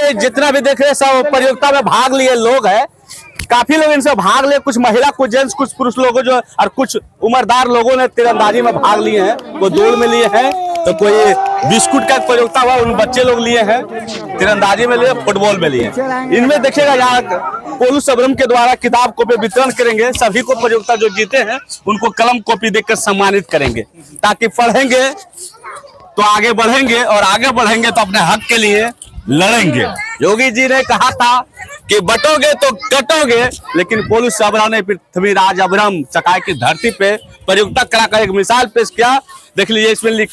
ये जितना भी देख रहे हैं सब प्रतियोगिता में भाग लिए लोग हैं। काफी लोग इनसे भाग लिए, कुछ महिला, कुछ जेंट्स, कुछ पुरुष लोगों जो और कुछ उम्रदार लोगों ने तीरंदाजी में भाग लिए हैं। कोई दौड़ में लिए हैं तो कोई बिस्कुट का प्रतियोगिता हुआ, उन बच्चे लोग लिए हैं, तीरंदाजी में लिए, फुटबॉल में लिए। इनमें देखिएगा यहाँ पोलू सबरम के द्वारा किताब कॉपी वितरण करेंगे। सभी को प्रतियोगिता जो जीते हैं उनको कलम कॉपी देकर सम्मानित करेंगे, ताकि पढ़ेंगे तो आगे बढ़ेंगे और आगे बढ़ेंगे तो अपने हक के लिए लड़ेंगे। योगी जी ने कहा था कि बटोगे तो कटोगे, लेकिन पोलू सबरम ने पृथ्वीराज अब्रम चकाई की धरती पे प्रतियोगिता कराकर एक मिसाल पेश किया। देख लीजिए, इसमें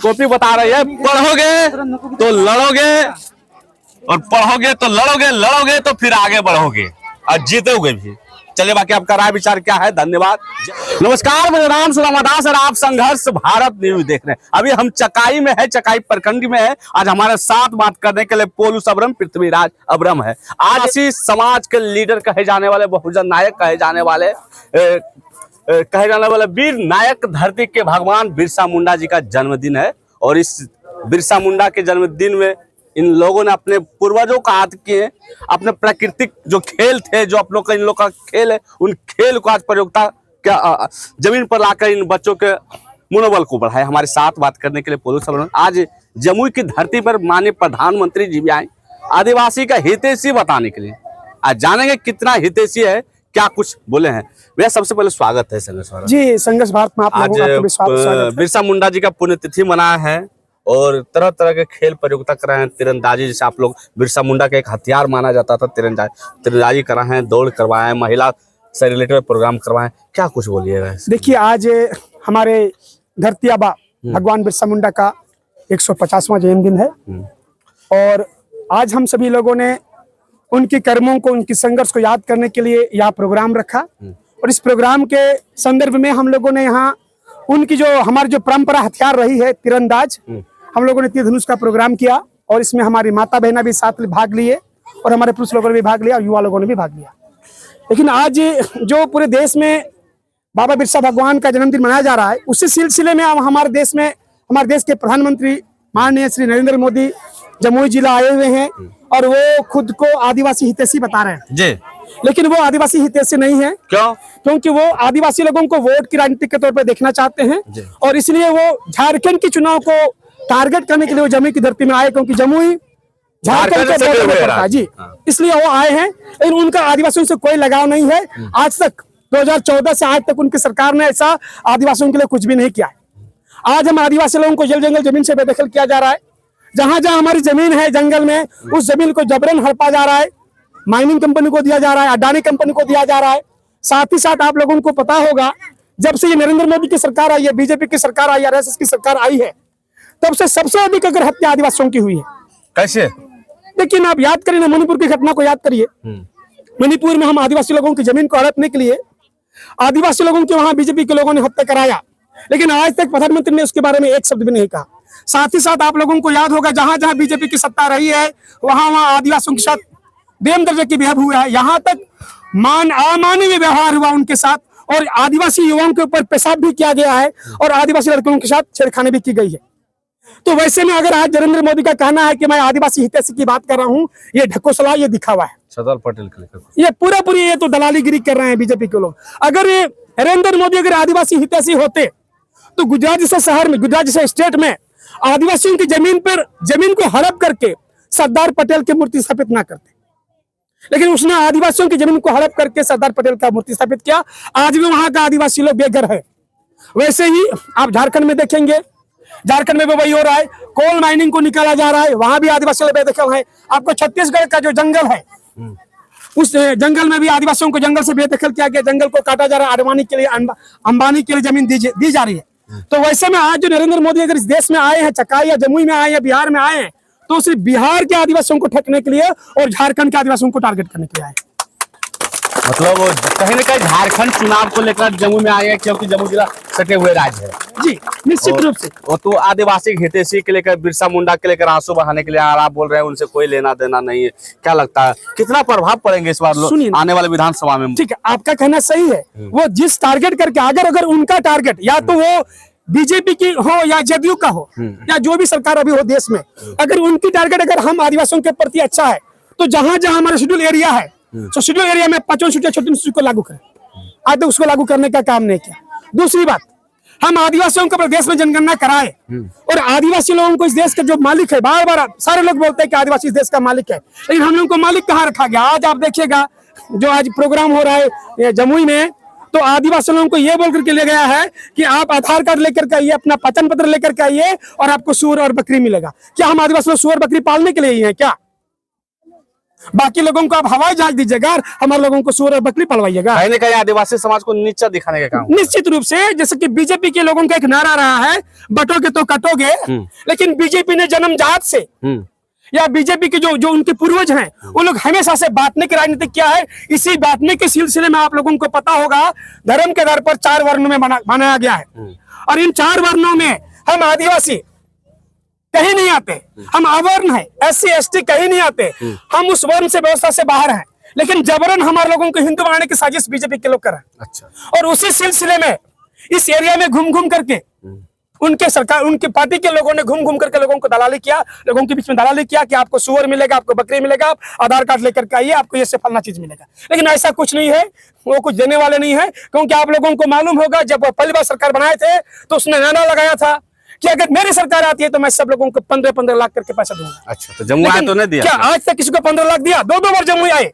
कॉपी बता रही है, पढ़ोगे तो लड़ोगे और पढ़ोगे तो लड़ोगे, लड़ोगे तो फिर आगे बढ़ोगे और जीतोगे भी। चलिए, बाकी आपका राय विचार क्या है? धन्यवाद। नमस्कार, मेरा नाम सुदामा दास और आप संघर्ष भारत न्यूज देख रहे हैं। अभी हम चकाई में है, चकाई प्रखंड में है। आज हमारे साथ बात करने के लिए पोलू सबरम पृथ्वीराज अब्रम है। आज इसी समाज के लीडर कहे जाने वाले, बहुजन नायक कहे जाने वाले वीर नायक, धरती के भगवान बिरसा मुंडा जी का जन्मदिन है। और इस बिरसा मुंडा के जन्मदिन में इन लोगों ने अपने पूर्वजों का याद किए, अपने प्राकृतिक जो खेल थे, जो आप लोग का इन लोग का खेल है, उन खेल को आज प्रतियोगिता क्या जमीन पर लाकर इन बच्चों के मनोबल को बढ़ाए। हमारे साथ बात करने के लिए पोलू सबरम आज जमुई की धरती पर माननीय प्रधानमंत्री जी भी आए आदिवासी का हितैषी बताने के लिए। आज जानेंगे कितना हितैषी है, क्या कुछ बोले हैं। भैया, सबसे पहले स्वागत है संघर्ष भारत जी। संघर्ष भारत में आप लोगों का भी स्वागत है। बिरसा मुंडा जी का पुण्यतिथि मनाया है और तरह तरह के खेल प्रतियोगिता कराए हैं। तीरंदाजी, जैसे आप लोग बिरसा मुंडा का एक हथियार माना जाता था, तीरंदाजी कराए हैं, दौड़ करवाए हैं, महिला से रिलेटेड प्रोग्राम करवाए। क्या कुछ बोलिएगा? देखिए, आज हमारे धरती आबा भगवान बिरसा मुंडा का 150वां जन्मदिन है और आज हम सभी लोगों ने उनके कर्मों को, उनकी संघर्ष को याद करने के लिए यह प्रोग्राम रखा। और इस प्रोग्राम के संदर्भ में हम लोगों ने यहाँ उनकी जो हमारी जो परंपरा हथियार रही है तीरंदाज, हम लोगों ने तीर धनुष का प्रोग्राम किया और इसमें हमारी माता बहना भी साथ भाग लिए और हमारे पुरुष लोगों ने भी भाग लिया और युवा लोगों ने भी भाग लिया। लेकिन आज जो पूरे देश में बाबा बिरसा भगवान का जन्मदिन मनाया जा रहा है, उसी सिलसिले में हमारे देश के प्रधानमंत्री माननीय श्री नरेंद्र मोदी जमुई जिला आए हुए हैं और वो खुद को आदिवासी हितैषी बता रहे हैं जी। लेकिन वो आदिवासी हितैषी नहीं है। क्यों? क्योंकि वो आदिवासी लोगों को वोट की राजनीति के तौर पर देखना चाहते हैं और इसलिए वो झारखंड के चुनाव को टारगेट करने के लिए वो जमुई की धरती में आए, क्योंकि जमुई झारखंड के बॉर्डर में पड़ता है जी। इसलिए वो आए हैं, लेकिन उनका आदिवासियों से कोई लगाव नहीं है। आज तक 2014 से आज तक उनकी सरकार ने ऐसा आदिवासियों के लिए कुछ भी नहीं किया है। आज हम आदिवासी लोगों को जंगल जमीन से बेदखल किया जा रहा है। जहां जहां हमारी जमीन है जंगल में, उस जमीन को जबरन हड़पा जा रहा है, माइनिंग कंपनी को दिया जा रहा है, अडानी कंपनी को दिया जा रहा है। साथ ही साथ आप लोगों को पता होगा, जब से ये नरेंद्र मोदी की सरकार आई है, बीजेपी की सरकार आई है, आरएसएस की सरकार आई है, तब से सबसे अधिक अगर हत्या आदिवासियों की हुई है। कैसे? लेकिन आप याद करिए ना, मणिपुर की घटना को याद करिए। मणिपुर में हम आदिवासी लोगों की जमीन को हड़पने के लिए आदिवासी लोगों की वहां बीजेपी के लोगों ने हत्या कराया, लेकिन आज तक प्रधानमंत्री ने उसके बारे में एक शब्द भी नहीं कहा। साथ ही साथ आप लोगों को याद होगा, जहां जहां बीजेपी की सत्ता रही है वहां आदिवासियों के साथ बेम दर्जे की व्यवहार हुआ है। यहाँ तक अमानवीय व्यवहार हुआ उनके साथ और आदिवासी युवाओं के ऊपर पेशाब भी किया गया है और आदिवासी लड़कियों के साथ छेड़खानी भी की गई है। तो वैसे में अगर आज नरेंद्र मोदी का कहना है कि मैं आदिवासी हितैषी की बात कर रहा हूँ, ये ढकोसला, ये दिखावा है। सरदार पटेल के ये पूरी ये तो दलालीगिरी कर रहे हैं बीजेपी के लोग। अगर ये नरेंद्र मोदी अगर आदिवासी हितैषी होते तो गुजरात जैसे शहर में, गुजरात जैसे स्टेट में आदिवासियों की जमीन को हड़प करके सरदार पटेल की मूर्ति स्थापित ना करते। लेकिन उसने आदिवासियों की जमीन को हड़प करके सरदार पटेल का मूर्ति स्थापित किया। आज भी वहां का आदिवासी लोग बेघर है। वैसे ही आप झारखंड में देखेंगे, झारखंड में भी वही हो रहा है। कोल माइनिंग को निकाला जा रहा है, वहां भी आदिवासी लोग बेदखल है। आपको छत्तीसगढ़ का जो जंगल है, उस जंगल में भी आदिवासियों को जंगल से बेदखल किया गया, जंगल को काटा जा रहा है। अडवाणी के लिए, अंबानी के लिए जमीन दी जा रही है। तो वैसे में आज जो नरेंद्र मोदी अगर इस देश में आए हैं, चकाई या जमुई में आए हैं, बिहार में आए हैं, तो सिर्फ बिहार के आदिवासियों को ठगने के लिए और झारखंड के आदिवासियों को टारगेट करने के लिए आए। मतलब कहीं न कहीं झारखंड चुनाव को लेकर जम्मू में आए हैं, क्योंकि जम्मू जिला सटे हुए राज्य है जी, निश्चित रूप से। वो तो आदिवासी हितैषी के लेकर, बिरसा मुंडा के लेकर आंसू बहाने के लिए आप बोल रहे हैं, उनसे कोई लेना देना नहीं है। क्या लगता है कितना प्रभाव पड़ेंगे इस बार आने वाले विधानसभा में? ठीक है, आपका कहना सही है। वो जिस टारगेट करके अगर उनका टारगेट या तो वो बीजेपी की हो या जदयू का हो या जो भी सरकार अभी हो देश में, अगर उनकी टारगेट अगर हम आदिवासियों के प्रति अच्छा है तो जहां जहां हमारा शेड्यूल एरिया है तो शेड्यूल एरिया में 5 छोटे को लागू करें। आज तक उसको लागू करने का काम नहीं किया। दूसरी बात, हम आदिवासियों को प्रदेश में जनगणना कराए और आदिवासी लोगों को इस देश के जो मालिक है, बार बार सारे लोग बोलते हैं कि आदिवासी इस देश का मालिक है, लेकिन हम लोगों को मालिक कहाँ रखा गया। आज आप देखिएगा जो आज प्रोग्राम हो रहा है जमुई में, तो आदिवासी लोगों को ये बोल करके ले गया है कि आप आधार कार्ड लेकर के आइए, अपना पहचान पत्र लेकर के आइए और आपको सूअर और बकरी मिलेगा। क्या हम आदिवासी लोग सूअर बकरी पालने के लिए ही हैं क्या? बाकी लोगों को आप हवाई जहाज दीजिएगा, हमारे लोगों को सूअर और बकरी पलवाइएगा। कहीं ना कहीं आदिवासी समाज को नीचा दिखाने का काम। निश्चित रूप से, जैसे कि बीजेपी के लोगों का एक नारा रहा है, बटोगे तो कटोगे, लेकिन बीजेपी ने जन्मजात से या बीजेपी के जो उनके पूर्वज हैं वो लोग हमेशा से बांटने की राजनीति किया है। इसी बांटने के सिलसिले में आप लोगों को पता होगा धर्म के आधार पर 4 वर्णों में बनाया गया है और इन 4 वर्णों में हम आदिवासी कहीं नहीं आते, हम अवर्ण है, SC ST कहीं नहीं आते, हम उस वर्ण से व्यवस्था से बाहर हैं, लेकिन जबरन हमारे लोगों को हिंदू बनाने की साजिश बीजेपी के लोग कर रहे हैं। अच्छा। और उसी सिलसिले में इस एरिया में घूम घूम करके उनके सरकार, उनकी पार्टी के लोगों ने घूम घूम करके लोगों को दलाली किया, लोगों के बीच में दलाली किया कि आपको सूअर मिलेगा, आपको बकरी मिलेगा, आप आधार कार्ड लेकर के आइए, आपको ये से फलना चीज मिलेगा। लेकिन ऐसा कुछ नहीं है, वो कुछ देने वाले नहीं है, क्योंकि आप लोगों को मालूम होगा जब वो पहली बार सरकार बनाए थे तो उसने नारा लगाया था कि अगर मेरी सरकार आती है तो मैं सब लोगों को 15-15 लाख करके पैसा दूंगा। अच्छा, तो जमुई आए तो नहीं दिया? क्या आज तक किसी को 15 लाख दिया? 2 बार जमुई आए,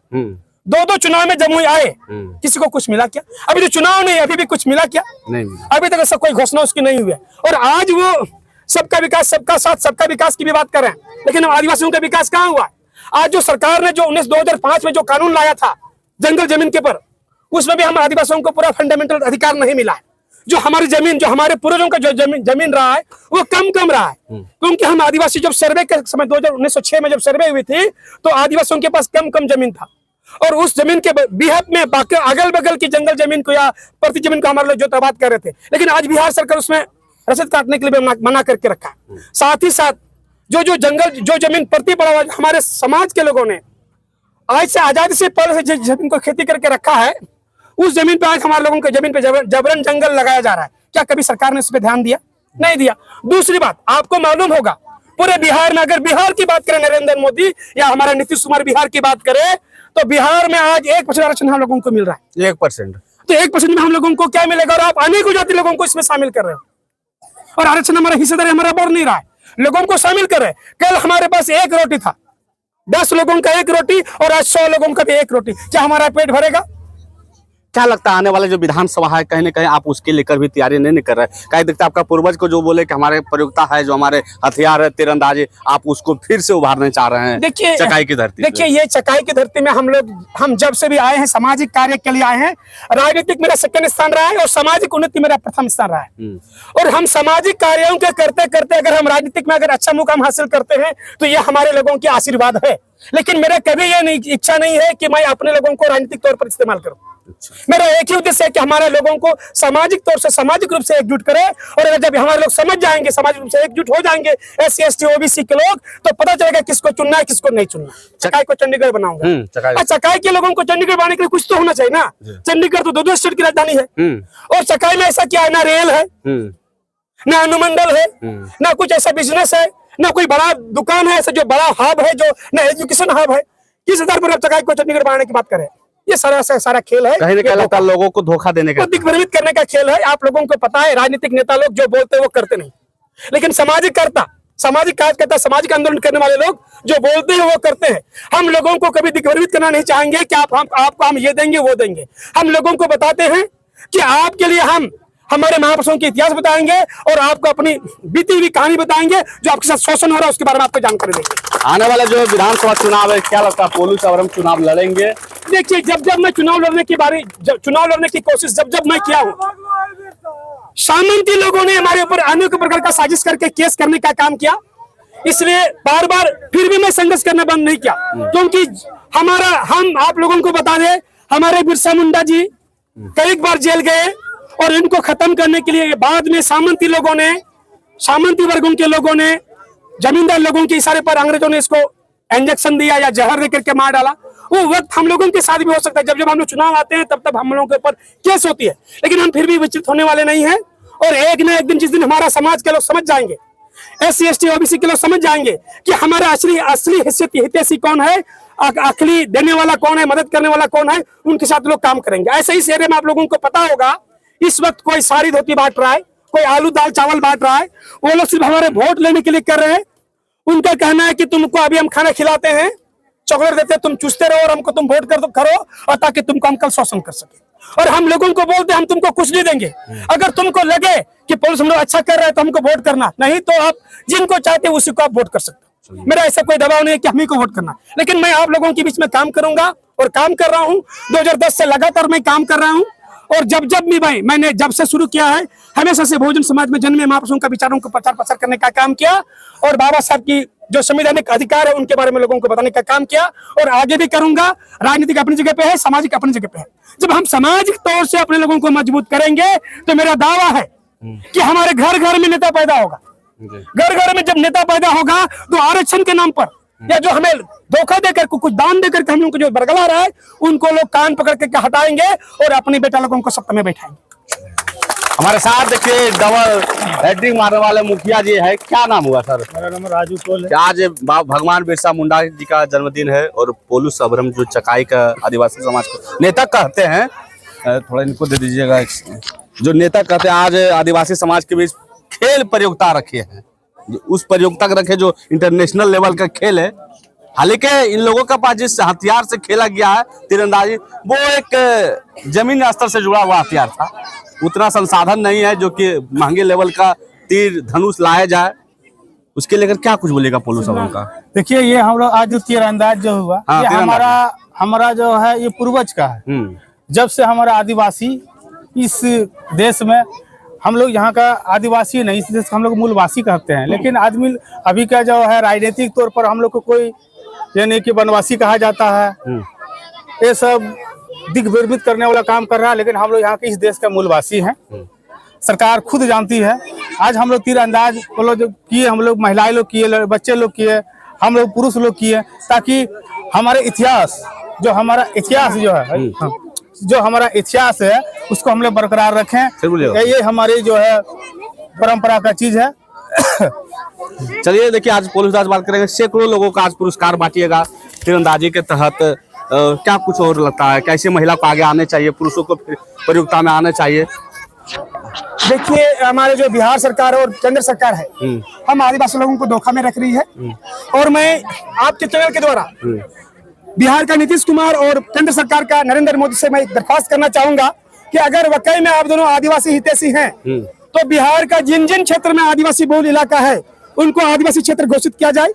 2 चुनाव में जमुई आए, किसी को कुछ मिला क्या? अभी तो चुनाव नहीं, अभी भी कुछ मिला क्या? नहीं। अभी तक ऐसा कोई घोषणा उसकी नहीं हुई है। और आज वो सबका विकास, सबका साथ, सबका विकास की भी बात कर रहे हैं, लेकिन आदिवासियों का विकास कहाँ हुआ? आज जो सरकार ने जो 2005 में जो कानून लाया था जंगल जमीन के पर, उसमें भी हम आदिवासियों को पूरा फंडामेंटल अधिकार नहीं मिला है। जो हमारी जमीन, जो हमारे पूर्वजों का जो जमीन रहा है वो कम रहा है, क्योंकि हम आदिवासी जब सर्वे के समय 1906 में जब सर्वे हुई थी तो आदिवासियों के पास कम जमीन था और उस जमीन के बिहार में बाकी अगल बगल की जंगल जमीन को या प्रति जमीन को हमारे लोग जोताबाद कर रहे थे, लेकिन आज बिहार सरकार उसमें रसीद काटने के लिए मना करके रखा है। साथ ही साथ जो जंगल, जो जमीन प्रति पड़ा हमारे समाज के लोगों ने आज से आजादी से पहले से जिस जमीन को खेती करके रखा है, उस जमीन पे आज हमारे लोगों के जमीन पे जबरन जंगल लगाया जा रहा है। क्या कभी सरकार ने इस पे ध्यान दिया? नहीं दिया। दूसरी बात, आपको मालूम होगा पूरे बिहार में, अगर बिहार की बात करें नरेंद्र मोदी या हमारे नीतीश कुमार बिहार की बात करें, तो बिहार में आज 1% आरक्षण हम लोगों को मिल रहा है। 1%। तो 1% में हम लोगों को क्या मिलेगा? और आप अनेक जाति लोगों को इसमें शामिल कर रहे हो और आरक्षण हमारा हिस्सेदारी हमारा बढ़ नहीं रहा है, लोगों को शामिल कर रहे। कल हमारे पास 1 रोटी था, 10 लोगों का 1 रोटी और आज 100 लोगों का भी 1 रोटी। क्या हमारा पेट भरेगा? क्या लगता है आने वाले जो विधानसभा है कहीं ना कहीं आप उसके लेकर भी तैयारी नहीं कर रहे? कहीं देखते आपका पूर्वज को जो बोले कि हमारे प्रयोक्ता है, जो हमारे हथियार है तीरंदाजी, आप उसको फिर से उभारना चाह रहे हैं? देखिए चकाई की धरती, देखिए ये चकाई की धरती में हम जब से भी आए हैं सामाजिक कार्य के लिए आए हैं। राजनीतिक मेरा 2nd स्थान रहा है और सामाजिक उन्नति मेरा 1म स्थान रहा है। और हम सामाजिक कार्यों के करते करते अगर हम राजनीतिक में अगर अच्छा मुकाम हासिल करते हैं तो ये हमारे लोगों की आशीर्वाद है। लेकिन मेरा कभी ये इच्छा नहीं है कि मैं अपने लोगों को राजनीतिक तौर पर इस्तेमाल करूं। मेरा एक ही उद्देश्य है कि हमारे लोगों को सामाजिक तौर से, सामाजिक रूप से एकजुट करें। और अगर जब हमारे लोग समझ जाएंगे, सामाजिक रूप से एकजुट हो जाएंगे SC ST OBC के लोग, तो पता चलेगा किसको चुनना है, किसको नहीं चुनना। चकाई को चंडीगढ़ बनाऊंगा। चकाई के लोगों को चंडीगढ़ बनाने के लिए कुछ तो होना चाहिए ना। चंडीगढ़ तो 2 स्टेट की राजधानी है और चकाई में ऐसा क्या है? ना रेल है, ना अनुमंडल है, ना कुछ ऐसा बिजनेस है, ना कोई बड़ा दुकान है ऐसा जो बड़ा हब है, जो ना एजुकेशन हब है। किस आधार पर चकाई को चंडीगढ़ बनाने की बात करें? ये सारा खेल है, कहीं लगता है लोगों को धोखा देने का, दिग्भ्रमित करने का खेल है। आप लोगों को पता है राजनीतिक नेता लोग जो बोलते हैं वो करते नहीं, लेकिन सामाजिक कार्यकर्ता, सामाजिक आंदोलन करने वाले लोग जो बोलते हैं वो करते हैं। हम लोगों को कभी दिग्भ्रमित करना नहीं चाहेंगे कि आपको हम ये देंगे वो देंगे। हम लोगों को बताते हैं कि आपके लिए हम हमारे महापुरुषों के इतिहास बताएंगे और आपको अपनी बीती हुई कहानी बताएंगे, जो आपके साथ शोषण हो रहा है उसके बारे में आपको जानकारी देंगे। आने वाला जो विधानसभा चुनाव है, क्या लगता है पोलू सावरम चुनाव लड़ेंगे? देखिए जब मैं चुनाव लड़ने की कोशिश जब मैं किया हूँ, सामंती लोगों ने हमारे ऊपर अनेक प्रकार का साजिश करके केस करने का काम किया, इसलिए बार फिर भी मैं संघर्ष करना बंद नहीं किया। क्योंकि हम आप लोगों को बता दें, हमारे बिरसा मुंडा जी कई बार जेल गए और इनको खत्म करने के लिए बाद में सामंती वर्गों के लोगों ने, जमींदार लोगों के इशारे पर अंग्रेजों ने इसको इंजेक्शन दिया या जहर देकर के मार डाला। वो वक्त हम लोगों के साथ भी हो सकता है। जब हम लोग चुनाव आते हैं तब हम लोगों के ऊपर केस होती है, लेकिन हम फिर भी विचलित होने वाले नहीं हैं और एक न एक दिन जिस दिन हमारा समाज के लोग समझ जाएंगे, SC ST OBC के लोग समझ जाएंगे कि हमारा असली हैसियत हितैषी कौन है, अखिली देने वाला कौन है, मदद करने वाला कौन है, उनके साथ लोग काम करेंगे। ऐसे ही एरिया में आप लोगों को पता होगा, इस वक्त कोई साड़ी धोती बांट रहा है, कोई आलू दाल चावल बांट रहा है, वो लोग सिर्फ हमारे वोट लेने के लिए कर रहे हैं। उनका कहना है कि तुमको अभी हम खाना खिलाते हैं, चॉकलेट देते हैं, तुम चूसते रहो और हमको तुम वोट करो, और ताकि तुमको हम कल शोषण कर सके। और हम लोगों को बोलते हम तुमको कुछ नहीं देंगे, अगर तुमको लगे कि पुलिस हम लोग अच्छा कर रहा है तो हमको वोट करना, नहीं तो आप जिनको चाहते हैं उसी को आप वोट कर सकते हो। मेरा ऐसा कोई दबाव नहीं है कि हम ही को वोट करना, लेकिन मैं आप लोगों के बीच में काम करूंगा और काम कर रहा हूं। 2010 से लगातार मैं काम कर रहा हूं, और जब भी मैंने जब से शुरू किया है, हमेशा से बहुजन समाज में जन्मे महापुरुषों का विचारों को प्रचार प्रसार करने का काम किया, और बाबा साहब की जो संवैधानिक अधिकार है उनके बारे में लोगों को बताने का काम किया, और आगे भी करूंगा। राजनीतिक अपनी जगह पे है, सामाजिक अपनी जगह पे है। जब हम सामाजिक तौर से अपने लोगों को मजबूत करेंगे तो मेरा दावा है कि हमारे घर घर में नेता पैदा होगा। घर घर में जब नेता पैदा होगा तो आरक्षण के नाम पर या जो हमें धोखा देकर कुछ दान देकर के हम लोग को जो बरगला रहा है, उनको लोग कान पकड़ के हटाएंगे और अपने बेटा लोगों को सत्ता में बैठाएंगे। हमारे साथ देखिए डबल हैट्रिक मारने वाले मुखिया जी है। क्या नाम हुआ सर? मेरा नाम राजू टोल है। आज भगवान बिरसा मुंडा जी का जन्मदिन है, और पोलू सबरम जो चकाई का आदिवासी समाज को नेता कहते हैं, थोड़ा इनको दे दीजिएगा, जो नेता कहते हैं, आज आदिवासी समाज के बीच खेल प्रतियोगिता रखे हैं, उस प्रतियोगिता का रखे जो इंटरनेशनल लेवल का खेल है। हालांकि इन लोगों के पास जिस हथियार से खेला गया है तीरंदाजी, वो एक जमीन स्तर से जुड़ा हुआ हथियार था, उतना संसाधन नहीं है जो कि महंगे लेवल का तीर धनुष लाया जाए। उसके लेकर क्या कुछ बोलेगा पोलू सबरम का? देखिए, ये हम लोग आज जो तीरंदाज जो हुआ, हाँ, ये हमारा जो है ये पूर्वज का है। जब से हमारा आदिवासी इस देश में, हम लोग यहाँ का आदिवासी नहीं, इस देश का हम लोग मूलवासी कहते हैं, लेकिन आदमी अभी का जो है राजनीतिक तौर पर हम लोग को कोई यानी कि वनवासी कहा जाता है, ये सब दिग्भ्रमित करने वाला काम कर रहा है। लेकिन हम लोग यहाँ के इस देश का मूलवासी हैं, सरकार खुद जानती है। आज हम लोग तीरंदाज लोग जो किए, हम लोग महिलाएं लोग किए, बच्चे लोग किए, हम लोग पुरुष लोग किए, ताकि हमारे इतिहास जो हमारा इतिहास है उसको हम लोग बरकरार रखें। ये हमारी जो है परंपरा का चीज है। चलिए देखिए, आज पोलू दास बात करेंगे। सैकड़ों लोगों का आज पुरस्कार बांटिएगा तीरंदाजी के तहत। क्या कुछ और लगता है, कैसे महिला को आगे आने चाहिए, पुरुषों को प्रतियोगिता में आना चाहिए? देखिए, हमारे जो बिहार सरकार और केंद्र सरकार है, हम आदिवासी लोगों को धोखा में रख रही है, और मैं आपके चैनल के द्वारा बिहार का नीतीश कुमार और केंद्र सरकार का नरेंद्र मोदी से मैं दरख्वास्त करना चाहूंगा कि अगर वाकई में आप दोनों आदिवासी हितैषी हैं तो बिहार का जिन जिन क्षेत्र में आदिवासी बहुल इलाका है उनको आदिवासी क्षेत्र घोषित किया जाए।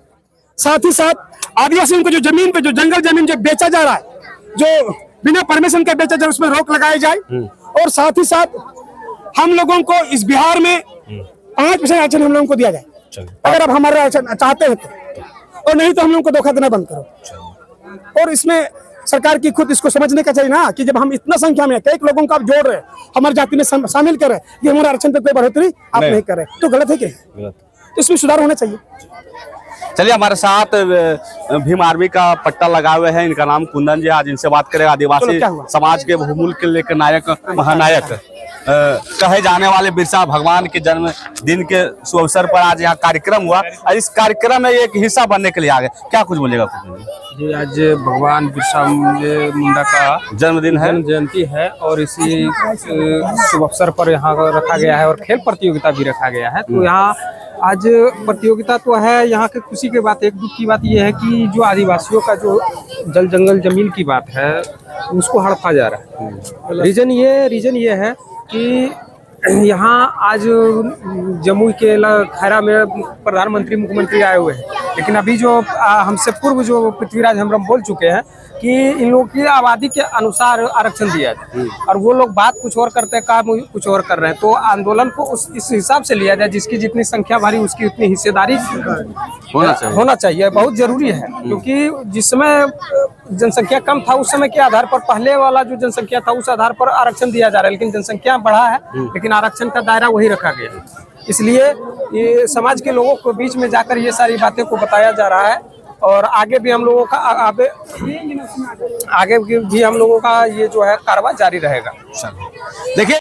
साथ ही साथ आदिवासियों को जो जमीन पे, जो जंगल जमीन जो बेचा जा रहा है, जो बिना परमिशन के बेचा जा रहा है, उसमें रोक लगाई जाए। और साथ ही साथ हम लोगों को इस बिहार में 5% आरक्षण हम लोगों को दिया जाए, अगर आप हमारा आरक्षण चाहते हैं तो, और नहीं तो हम लोगों को धोखा देना बंद करो। और इसमें सरकार की खुद इसको समझने का चाहिए ना कि जब हम इतना संख्या में कई लोगों को आप जोड़ रहे हैं, हमारी जाति में शामिल कर रहे हैं, कि हमारा आरक्षण पे कोई बढ़ोतरी आप नहीं कर रहे, तो गलत है क्या? तो इसमें सुधार होना चाहिए। चलिए, हमारे साथ भीम आर्मी का पट्टा लगाए हुए हैं, इनका नाम कुंदन जी। आज इनसे बात करें। आदिवासी समाज के बहुमूल्य के लेकर नायक, महानायक कहे जाने वाले बिरसा भगवान के जन्मदिन के शुभ अवसर पर आज यहाँ कार्यक्रम हुआ, और इस कार्यक्रम में एक हिस्सा बनने के लिए आ गए। क्या कुछ बोलेगा? जी, आज भगवान बिरसा मुंडा का जन्मदिन है, जयंती है, और इसी शुभ अवसर पर यहाँ रखा गया है, और खेल प्रतियोगिता भी रखा गया है। तो यहाँ आज प्रतियोगिता तो है, यहाँ के खुशी की बात, एक दुख की बात यह है कि जो आदिवासियों का जो जल जंगल जमीन की बात है उसको हड़पा जा रहा है। रीजन ये है कि यहाँ आज जमुई के खैरा में प्रधानमंत्री मुख्यमंत्री आए हुए हैं, लेकिन अभी जो हमसे पूर्व जो पृथ्वीराज हेम्ब्रम बोल चुके हैं कि इन लोगों की आबादी के अनुसार आरक्षण दिया जाए, और वो लोग बात कुछ और करते हैं, काम कुछ और कर रहे हैं। तो आंदोलन को इस हिसाब से लिया जाए, जिसकी जितनी संख्या भारी उसकी उतनी हिस्सेदारी होना चाहिए, बहुत जरूरी है। क्योंकि जिस समय जनसंख्या कम था उस समय के आधार पर, पहले वाला जो जनसंख्या था उस आधार पर आरक्षण दिया जा रहा है, लेकिन जनसंख्या बढ़ा है, लेकिन आरक्षण का दायरा वही रखा गया है। इसलिए ये समाज के लोगों को बीच में जाकर ये सारी बातें को बताया जा रहा है, और आगे भी हम लोगों का आगे भी हम लोगों का ये जो है कारवां जारी रहेगा। देखिए।